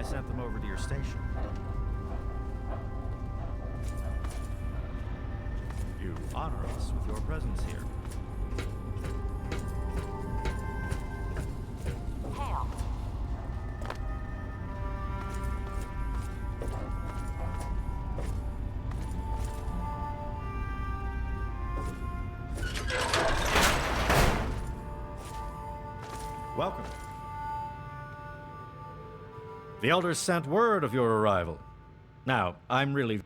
I sent them over to your station. You honor us with your presence here. Hail. Welcome. The elders sent word of your arrival. Now, I'm really...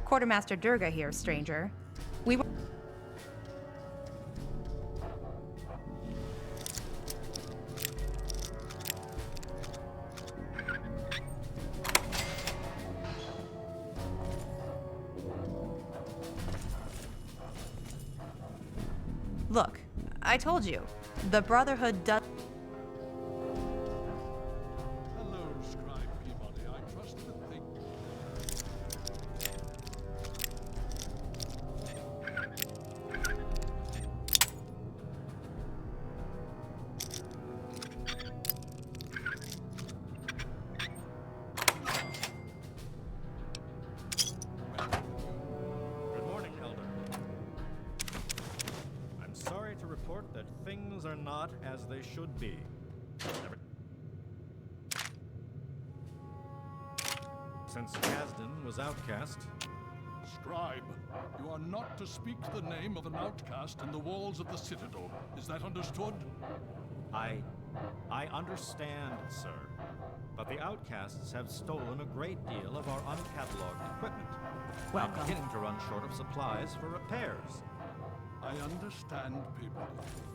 Quartermaster Durga here, stranger. We were... Look, I told you. The Brotherhood does... Hello, Scribe Peabody. I trust that thing. Good morning, Elder. I'm sorry to report that things are not as they should be. Never- Since Kasdan was outcast, Scribe, you are not to speak the name of an outcast in the walls of the Citadel. Is that understood? I understand, sir. But the outcasts have stolen a great deal of our uncatalogued equipment. Welcome. I'm beginning to run short of supplies for repairs. I understand, Peabody.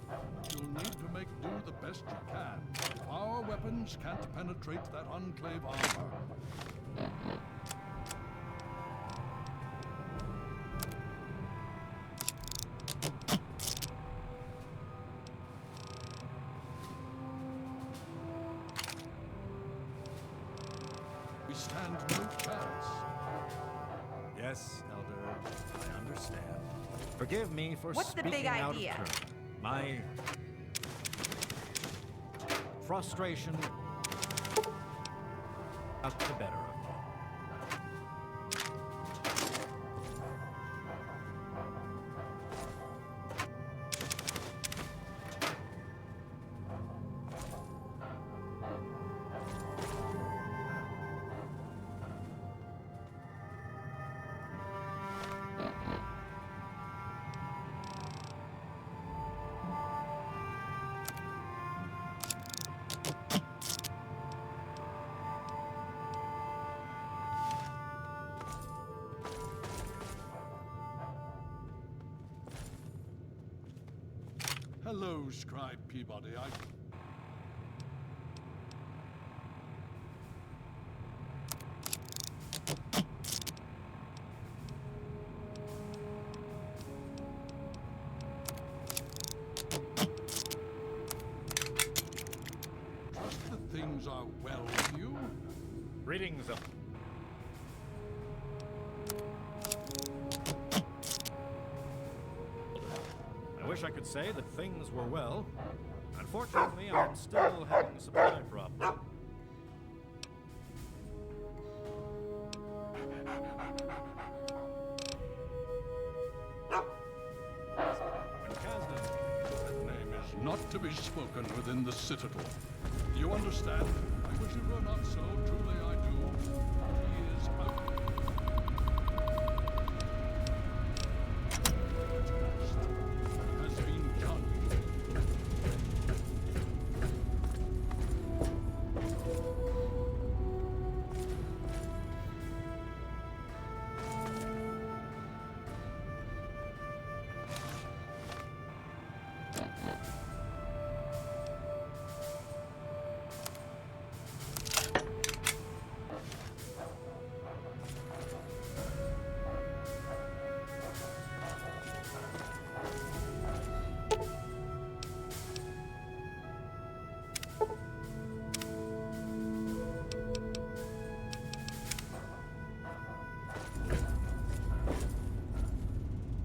But you'll need to make do the best you can. If our weapons can't penetrate that Enclave armor. We stand no chance. Yes, Elder, I understand. Forgive me for What's the speaking big out idea? of turn. My frustration got the better of me. Hello, Scribe Peabody. Trust that things are well with you. Greetings, Elder. I wish I could say that things were well. Unfortunately, I'm still having supply problems. When Kasdan... That name is not to be spoken within the Citadel. Do you understand? I wish it were not so. Truly I do. He is out. Has been done.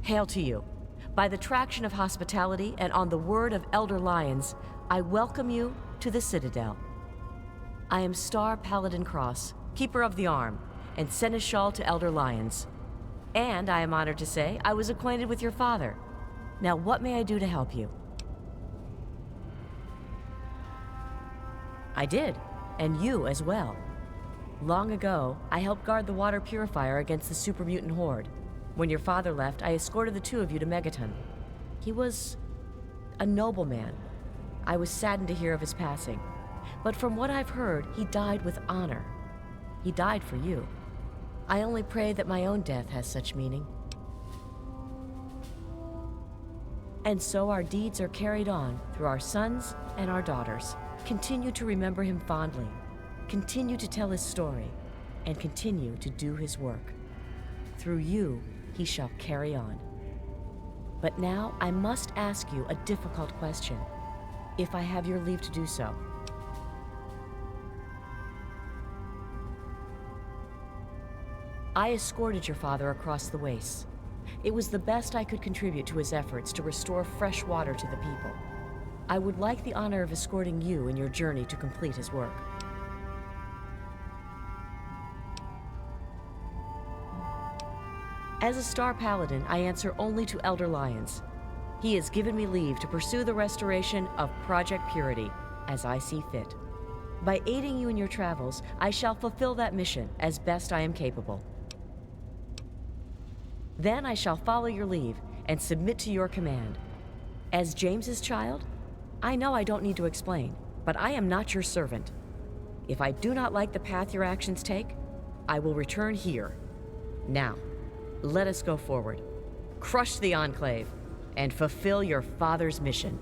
Hail to you. By the traction of hospitality and on the word of Elder Lyons, I welcome you to the Citadel. I am Star Paladin Cross, Keeper of the Arm, and Seneschal to Elder Lyons. And I am honored to say I was acquainted with your father. Now what may I do to help you? I did, and you as well. Long ago, I helped guard the water purifier against the super mutant horde. When your father left, I escorted the two of you to Megaton. He was a noble man. I was saddened to hear of his passing. But from what I've heard, he died with honor. He died for you. I only pray that my own death has such meaning. And so our deeds are carried on through our sons and our daughters. Continue to remember him fondly. Continue to tell his story. And continue to do his work. Through you, he shall carry on. But now I must ask you a difficult question, if I have your leave to do so. I escorted your father across the wastes. It was the best I could contribute to his efforts to restore fresh water to the people. I would like the honor of escorting you in your journey to complete his work. As a Star Paladin, I answer only to Elder Lyons. He has given me leave to pursue the restoration of Project Purity, as I see fit. By aiding you in your travels, I shall fulfill that mission as best I am capable. Then I shall follow your leave and submit to your command. As James's child, I know I don't need to explain, but I am not your servant. If I do not like the path your actions take, I will return here. Now, let us go forward, crush the Enclave, and fulfill your father's mission.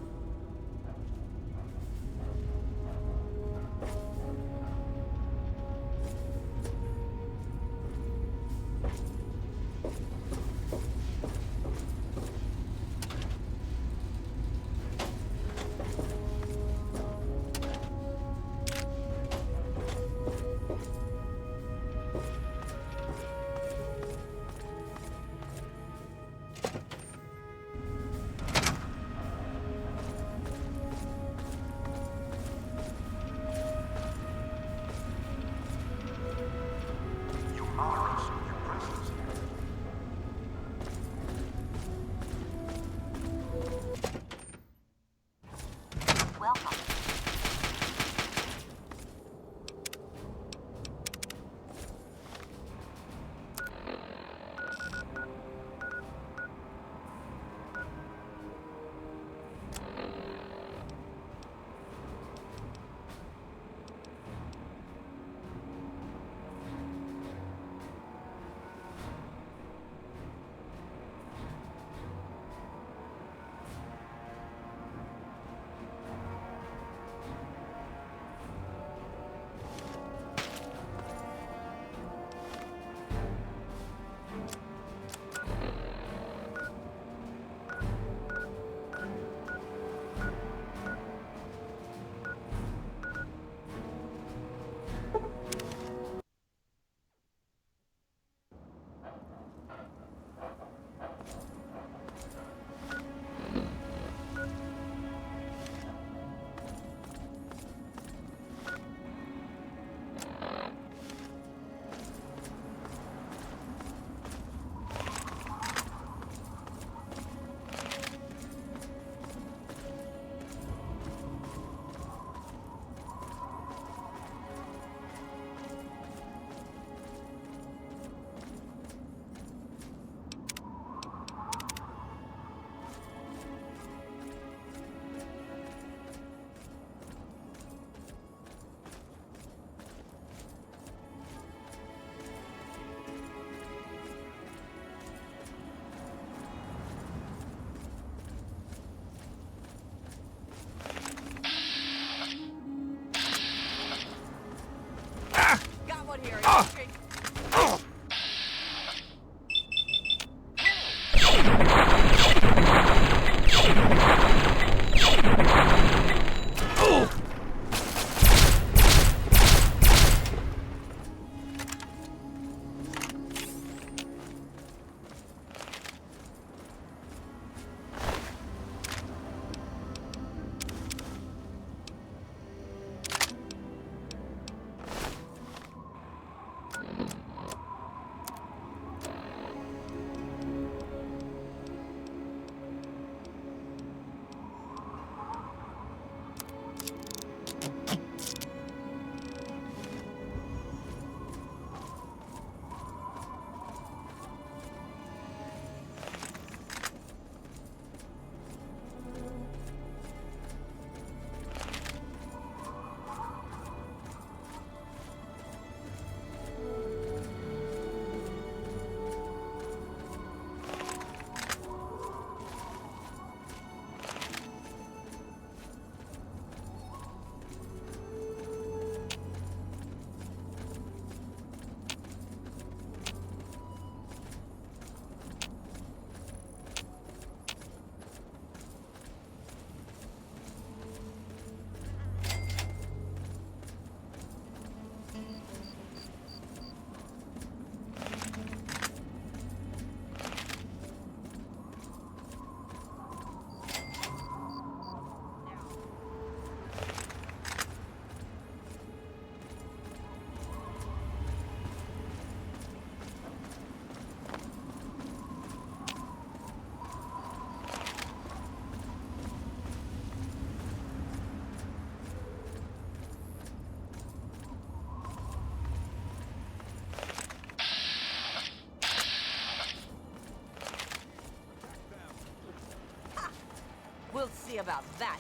see about that?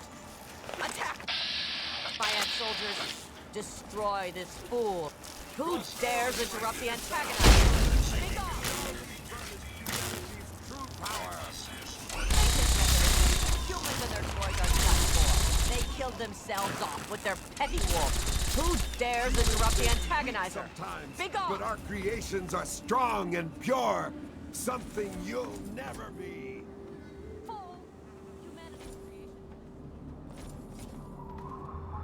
Attack! Defiant soldiers, destroy this fool. Who dares interrupt the antagonizer? Be gone! Humans and their toys are done for. They killed themselves off with their petty wolves. Who dares interrupt the antagonizer? Sometimes, Be gone! but our creations are strong and pure. Something you'll never be. Fool! Humanity's creation.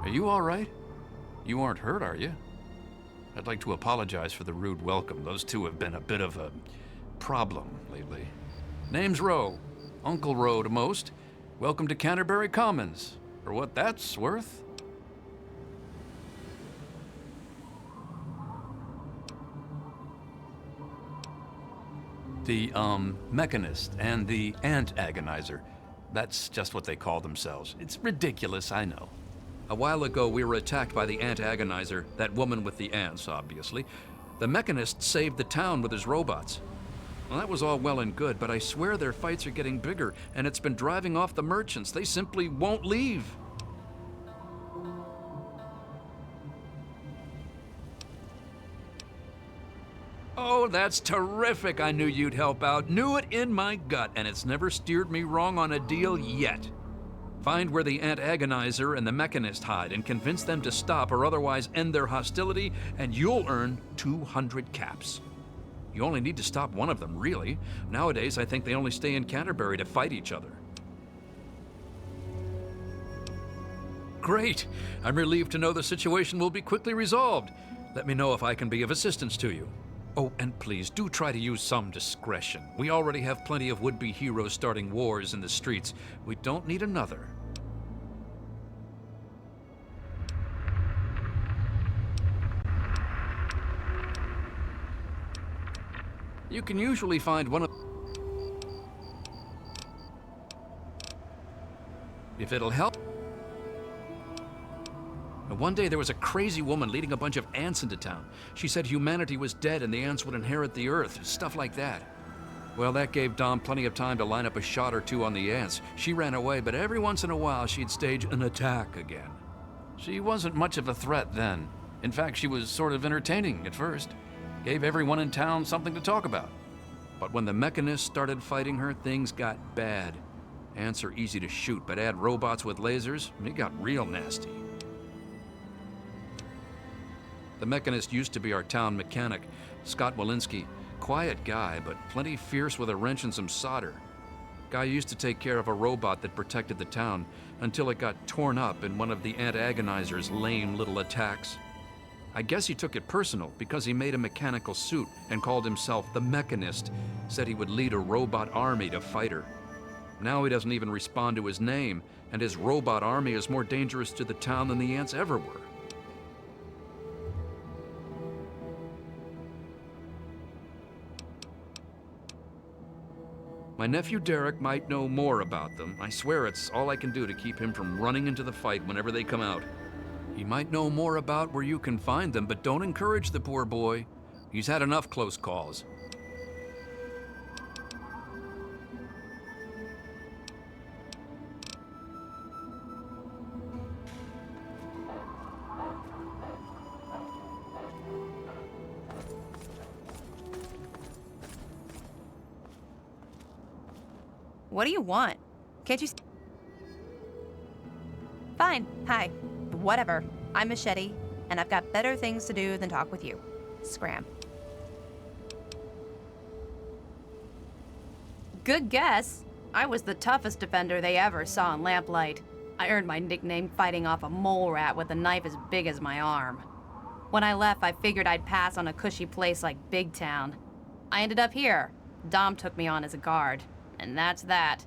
Are you all right? You aren't hurt, are you? I'd like to apologize for the rude welcome. Those two have been a bit of a problem lately. Name's Rowe. Uncle Rowe to most. Welcome to Canterbury Commons. For what that's worth. The, Mechanist and the Ant Agonizer. That's just what they call themselves. It's ridiculous, I know. A while ago, we were attacked by the Ant Agonizer, that woman with the ants, obviously. The Mechanist saved the town with his robots. Well, that was all well and good, but I swear their fights are getting bigger, and it's been driving off the merchants. They simply won't leave. Oh, that's terrific. I knew you'd help out. Knew it in my gut, and it's never steered me wrong on a deal yet. Find where the Ant Agonizer and the Mechanist hide and convince them to stop or otherwise end their hostility, and you'll earn 200 caps. You only need to stop one of them, really. Nowadays, I think they only stay in Canterbury to fight each other. Great. I'm relieved to know the situation will be quickly resolved. Let me know if I can be of assistance to you. Oh, and please, do try to use some discretion. We already have plenty of would-be heroes starting wars in the streets. We don't need another. You can usually find one of... If it'll help... One day there was a crazy woman leading a bunch of ants into town. She said humanity was dead and the ants would inherit the earth, stuff like that. Well, that gave Dom plenty of time to line up a shot or two on the ants. She ran away, but every once in a while she'd stage an attack again. She wasn't much of a threat then. In fact, she was sort of entertaining at first. Gave everyone in town something to talk about. But when the Mechanists started fighting her, things got bad. Ants are easy to shoot, but add robots with lasers, and it got real nasty. The Mechanist used to be our town mechanic, Scott Walensky. Quiet guy, but plenty fierce with a wrench and some solder. Guy used to take care of a robot that protected the town until it got torn up in one of the Ant Agonizer's lame little attacks. I guess he took it personal because he made a mechanical suit and called himself the Mechanist, said he would lead a robot army to fight her. Now he doesn't even respond to his name, and his robot army is more dangerous to the town than the ants ever were. My nephew Derek might know more about them. I swear it's all I can do to keep him from running into the fight whenever they come out. He might know more about where you can find them, but don't encourage the poor boy. He's had enough close calls. What do you want? Can't you... Fine. Hi. Whatever. I'm Machete, and I've got better things to do than talk with you. Scram. Good guess. I was the toughest defender they ever saw in Lamplight. I earned my nickname fighting off a mole rat with a knife as big as my arm. When I left, I figured I'd pass on a cushy place like Big Town. I ended up here. Dom took me on as a guard. And that's that.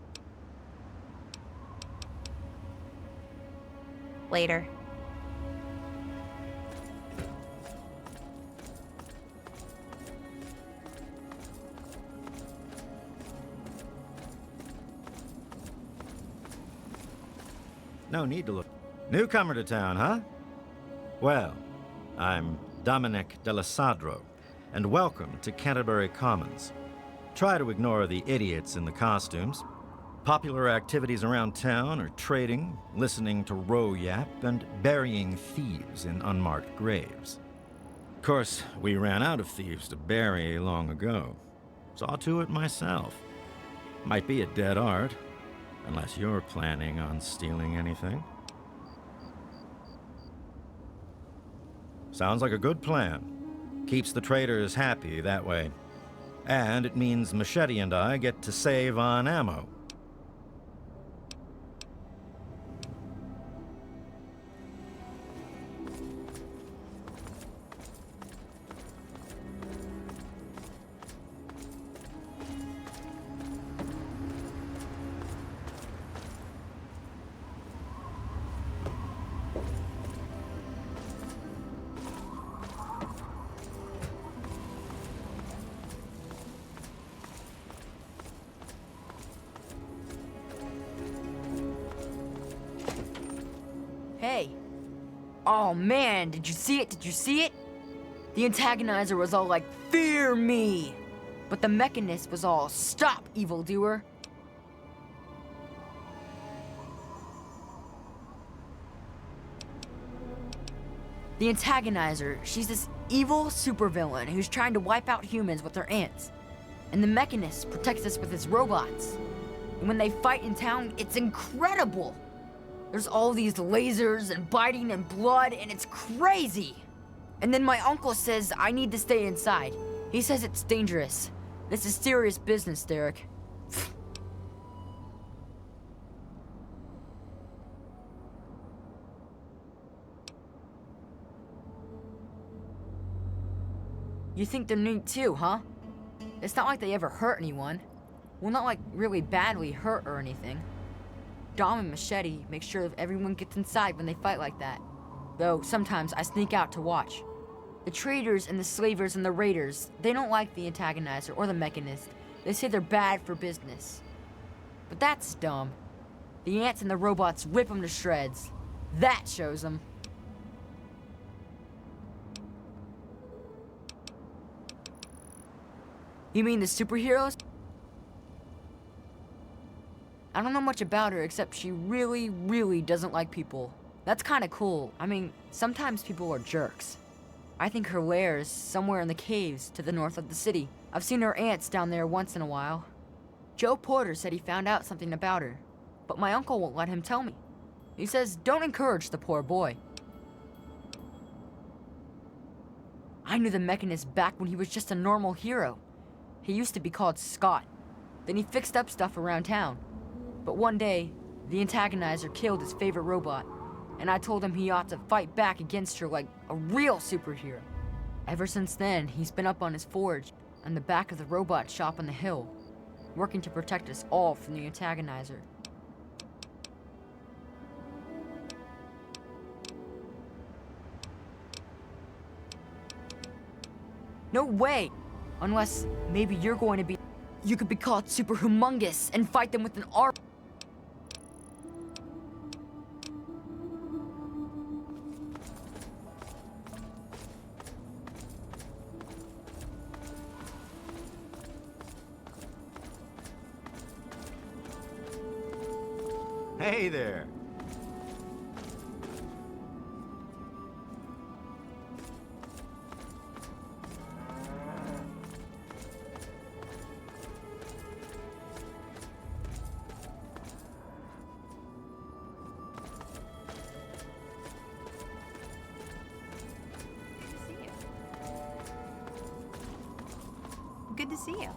Later. No need to look. Newcomer to town, huh? Well, I'm Dominic Delasadro, and welcome to Canterbury Commons. Try to ignore the idiots in the costumes. Popular activities around town are trading, listening to row yap, and burying thieves in unmarked graves. Of course, we ran out of thieves to bury long ago. Saw to it myself. Might be a dead art, unless you're planning on stealing anything. Sounds like a good plan. Keeps the traders happy that way. And it means Machete and I get to save on ammo. Hey. Oh man, did you see it? Did you see it? The antagonizer was all like, "Fear me!" But the Mechanist was all, "Stop, evildoer!" The antagonizer, she's this evil supervillain who's trying to wipe out humans with her ants. And the Mechanist protects us with his robots. And when they fight in town, it's incredible! There's all these lasers and biting and blood, and it's crazy! And then my uncle says I need to stay inside. He says it's dangerous. This is serious business, Derek. You think they're neat too, huh? It's not like they ever hurt anyone. Well, not like really badly hurt or anything. Dom and Machete make sure that everyone gets inside when they fight like that. Though sometimes I sneak out to watch. The traders and the slavers and the raiders, they don't like the antagonizer or the Mechanist. They say they're bad for business. But that's dumb. The ants and the robots rip them to shreds. That shows them. You mean the superheroes? I don't know much about her except she really, really doesn't like people. That's kinda cool. I mean, sometimes people are jerks. I think her lair is somewhere in the caves to the north of the city. I've seen her ants down there once in a while. Joe Porter said he found out something about her, but my uncle won't let him tell me. He says don't encourage the poor boy. I knew the Mechanist back when he was just a normal hero. He used to be called Scott. Then he fixed up stuff around town. But one day, the antagonizer killed his favorite robot, and I told him he ought to fight back against her like a real superhero. Ever since then, he's been up on his forge, on the back of the robot shop on the hill, working to protect us all from the antagonizer. No way! Unless maybe you're going to be... You could be called Super Humongous and fight them with an arm. Hey there. Good to see you.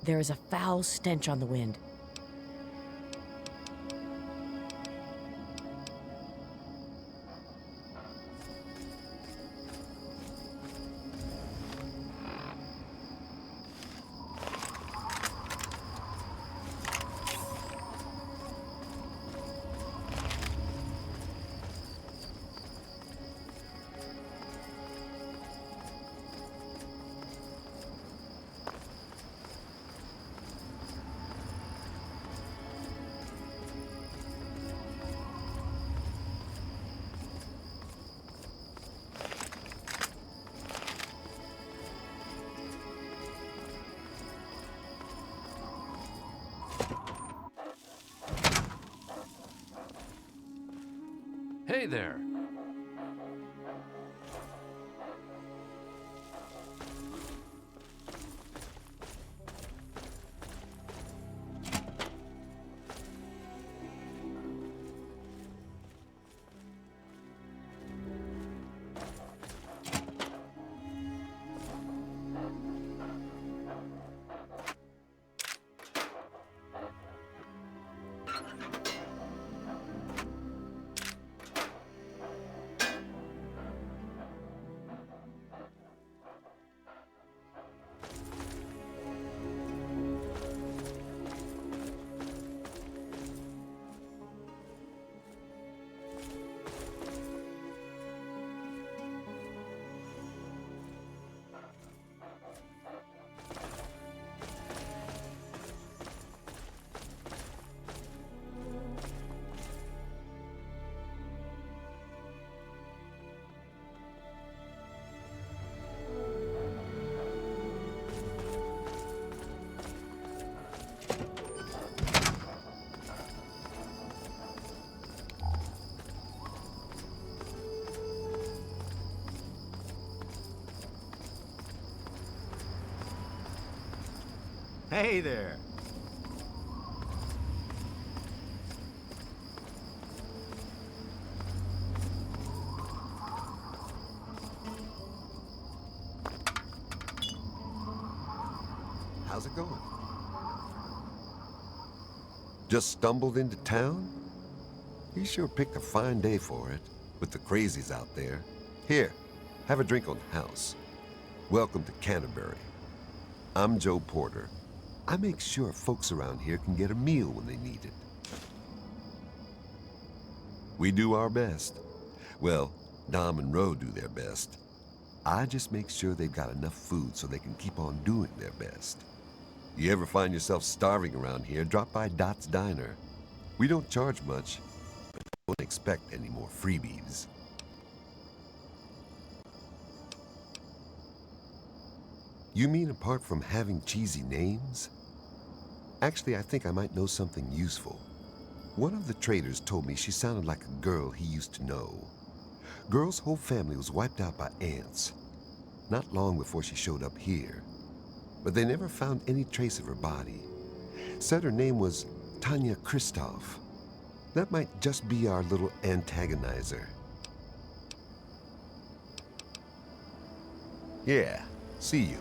There is a foul stench on the wind. Hey there. Hey there. How's it going? Just stumbled into town? You sure picked a fine day for it, with the crazies out there. Here, have a drink on the house. Welcome to Canterbury. I'm Joe Porter. I make sure folks around here can get a meal when they need it. We do our best. Well, Dom and Ro do their best. I just make sure they've got enough food so they can keep on doing their best. You ever find yourself starving around here, drop by Dot's Diner. We don't charge much, but don't expect any more freebies. You mean apart from having cheesy names? Actually, I think I might know something useful. One of the traders told me she sounded like a girl he used to know. Girl's whole family was wiped out by ants, not long before she showed up here. But they never found any trace of her body. Said her name was Tanya Kristoff. That might just be our little antagonizer. Yeah, see you.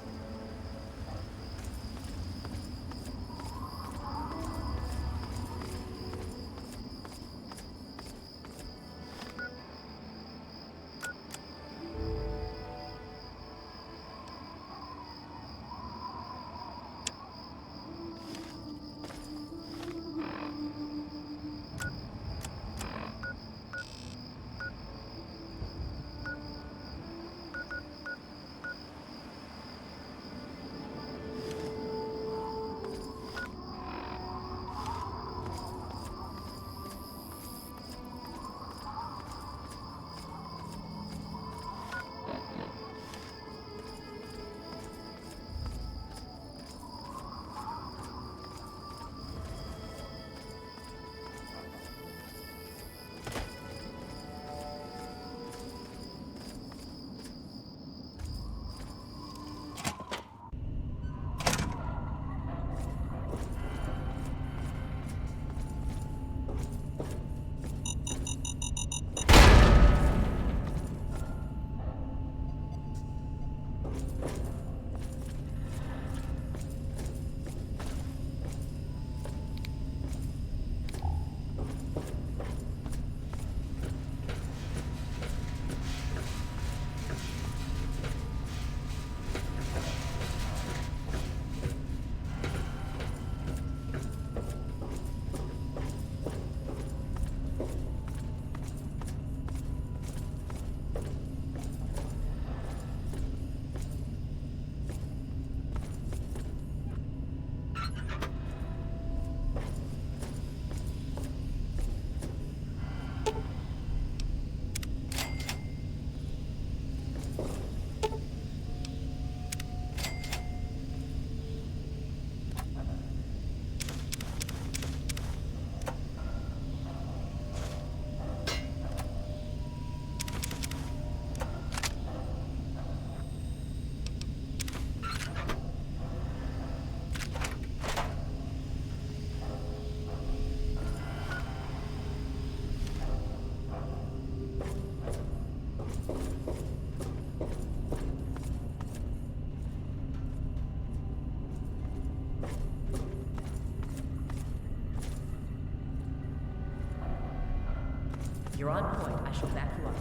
you're on point, I shall back you up.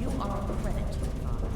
You are a credit to your father.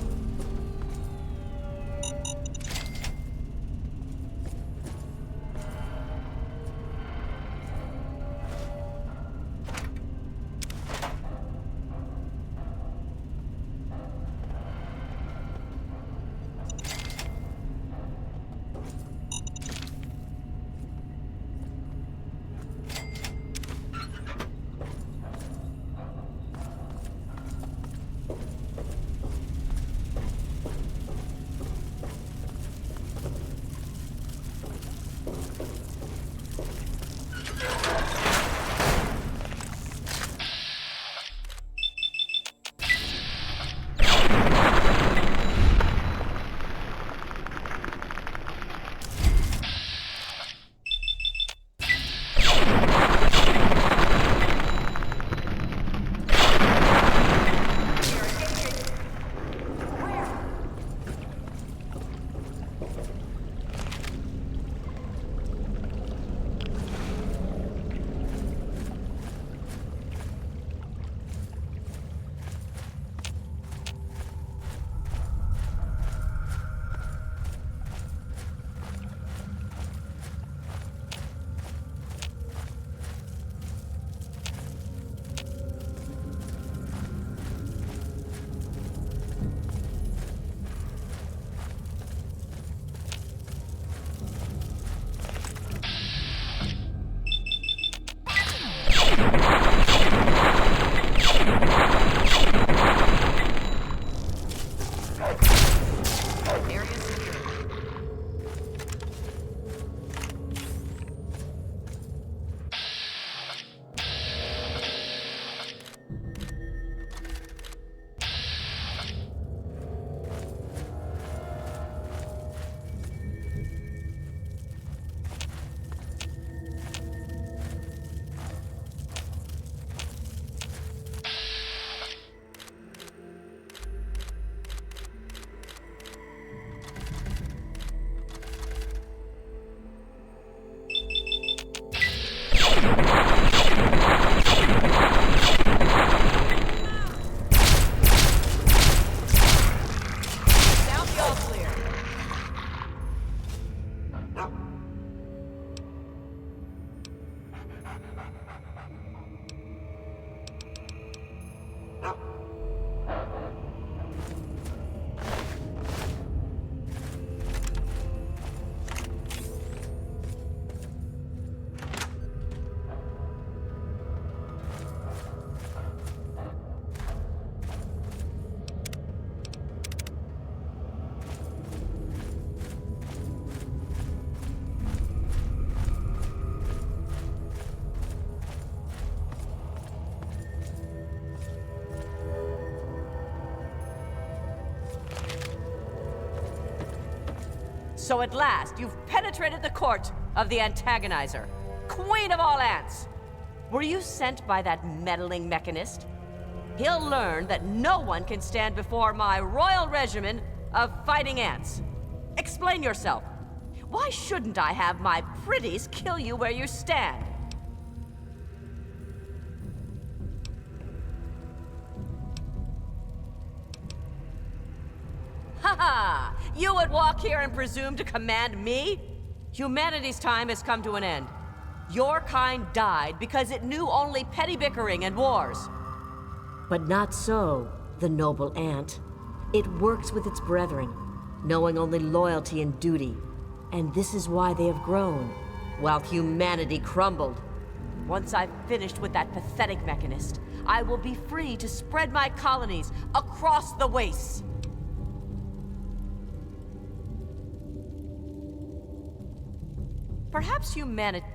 So at last, you've penetrated the court of the Antagonizer, Queen of all ants. Were you sent by that meddling mechanist? He'll learn that no one can stand before my royal regimen of fighting ants. Explain yourself. Why shouldn't I have my pretties kill you where you stand? Ha ha! You would walk here and presume to command me? Humanity's time has come to an end. Your kind died because it knew only petty bickering and wars. But not so, the noble ant. It works with its brethren, knowing only loyalty and duty. And this is why they have grown, while humanity crumbled. Once I've finished with that pathetic mechanist, I will be free to spread my colonies across the wastes. Perhaps humanity...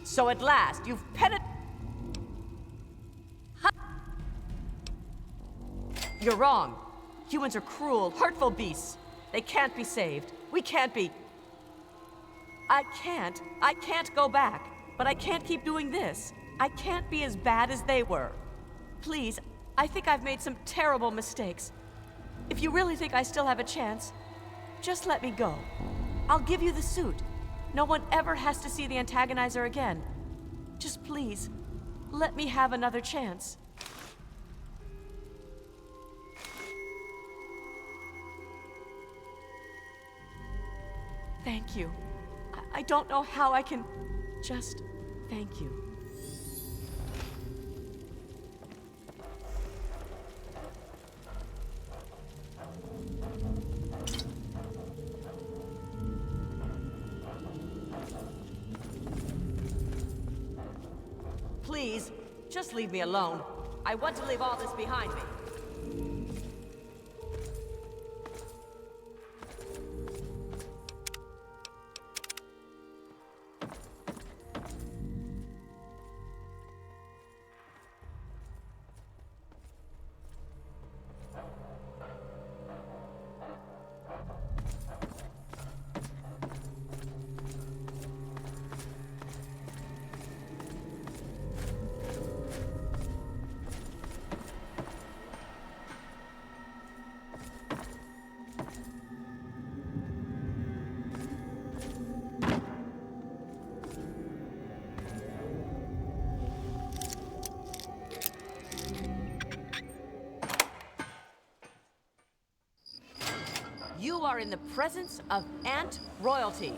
So at last, you've You're wrong. Humans are cruel, hurtful beasts. They can't be saved. We can't be... I can't go back. But I can't keep doing this. I can't be as bad as they were. Please, I think I've made some terrible mistakes. If you really think I still have a chance, just let me go. I'll give you the suit. No one ever has to see the antagonizer again. Just please, let me have another chance. Thank you. I don't know how I can just thank you. Please, just leave me alone. I want to leave all this behind me. You are in the presence of Ant Royalty.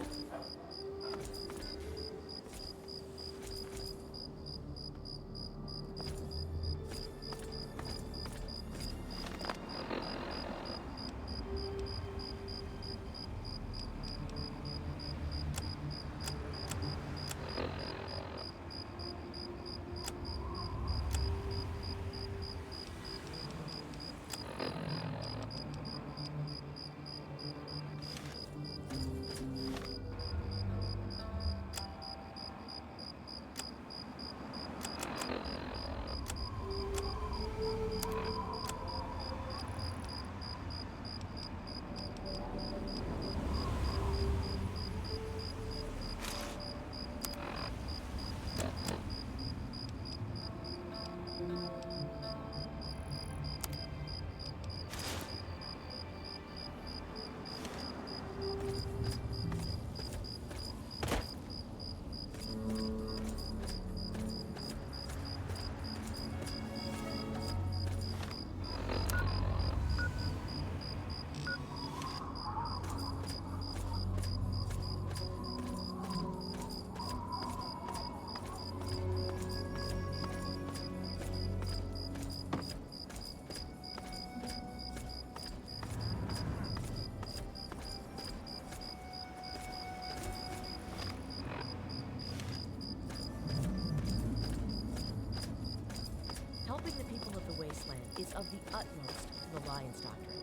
Helping the people of the wasteland is of the utmost to the Lion's Doctrine.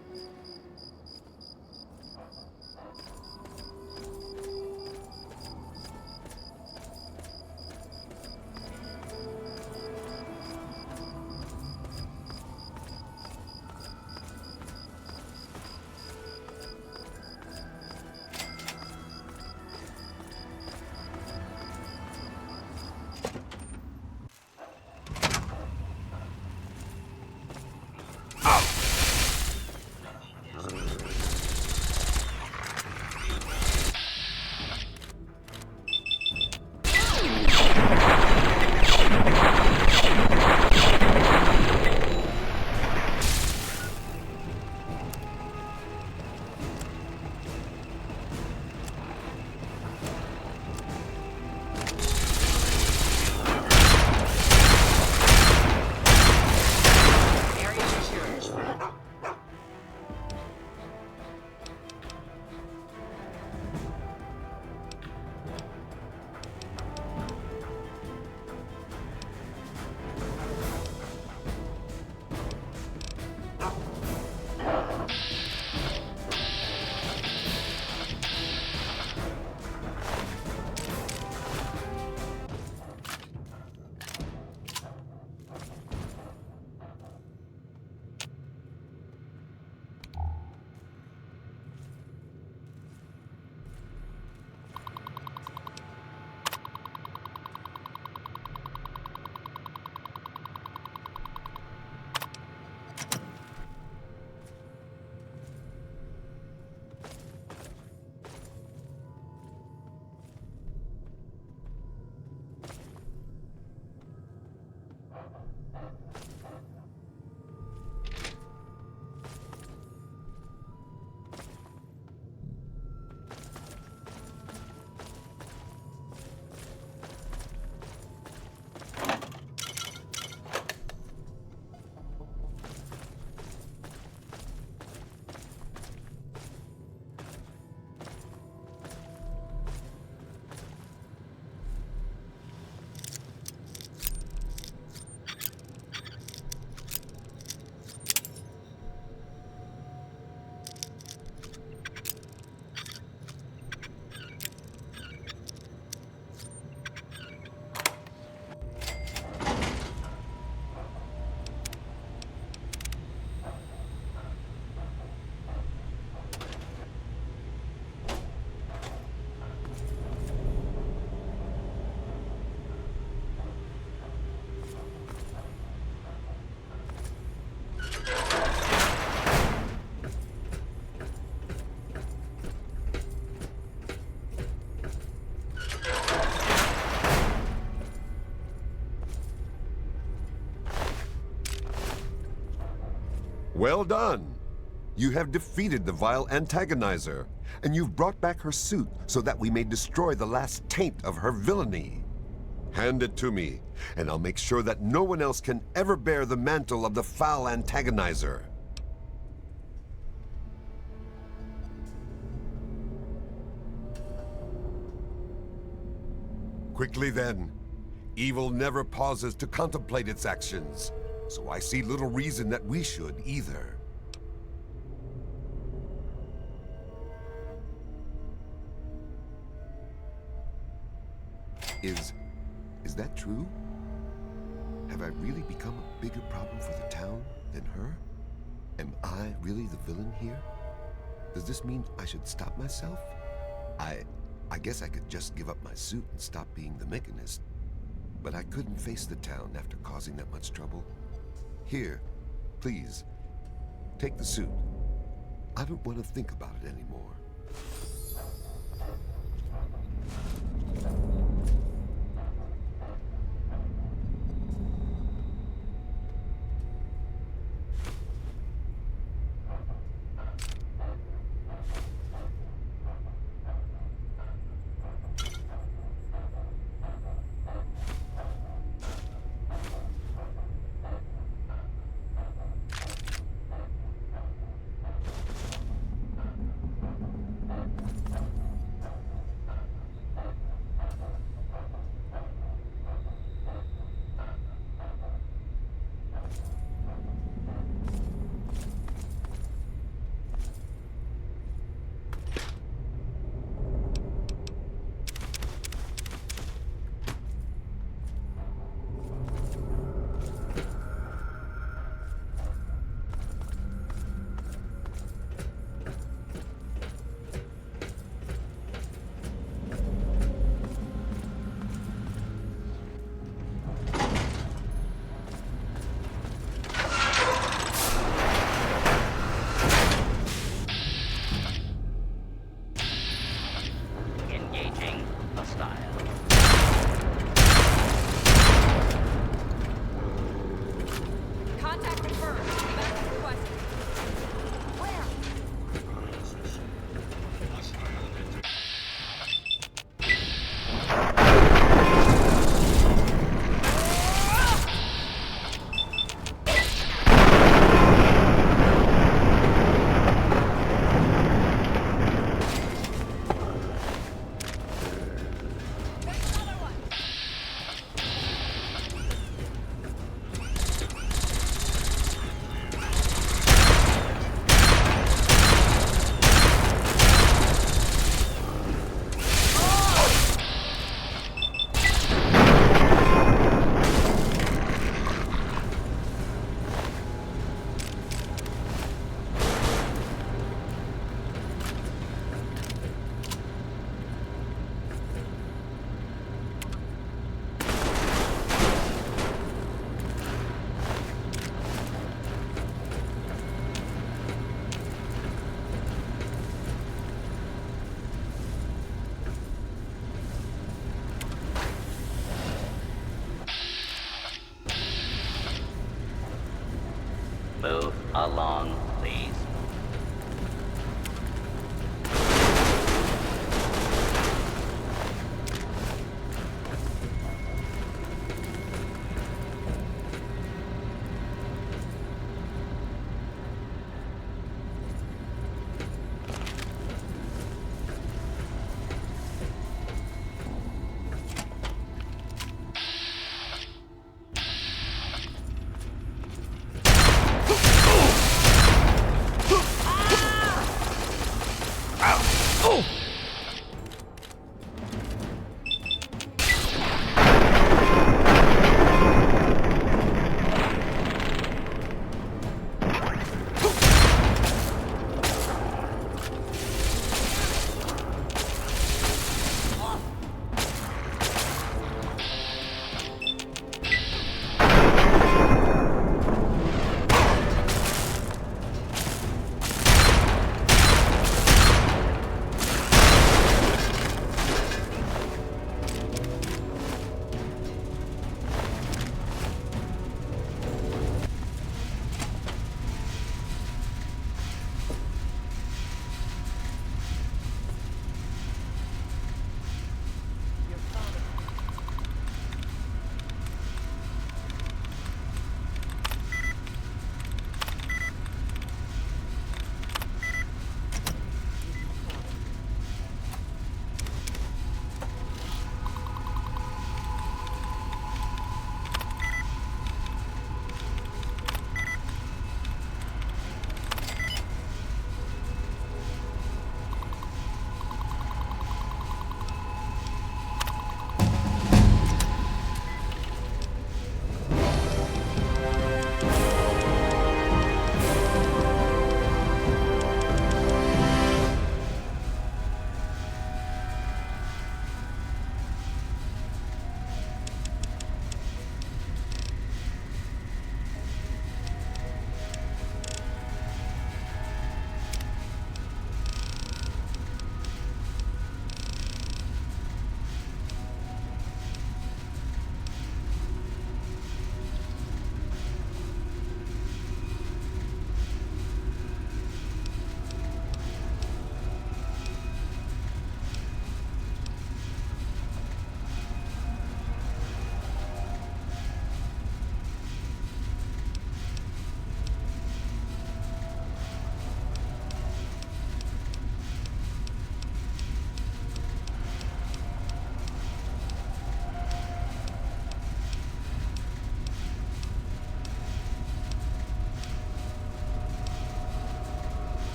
Well done. You have defeated the vile antagonizer, and you've brought back her suit so that we may destroy the last taint of her villainy. Hand it to me, and I'll make sure that no one else can ever bear the mantle of the foul antagonizer. Quickly then. Evil never pauses to contemplate its actions, so I see little reason that we should either. Is that true? Have I really become a bigger problem for the town than her? Am I really the villain here? Does this mean I should stop myself? I guess I could just give up my suit and stop being the Mechanist. But I couldn't face the town after causing that much trouble. Here, please, take the suit. I don't want to think about it anymore. Move along.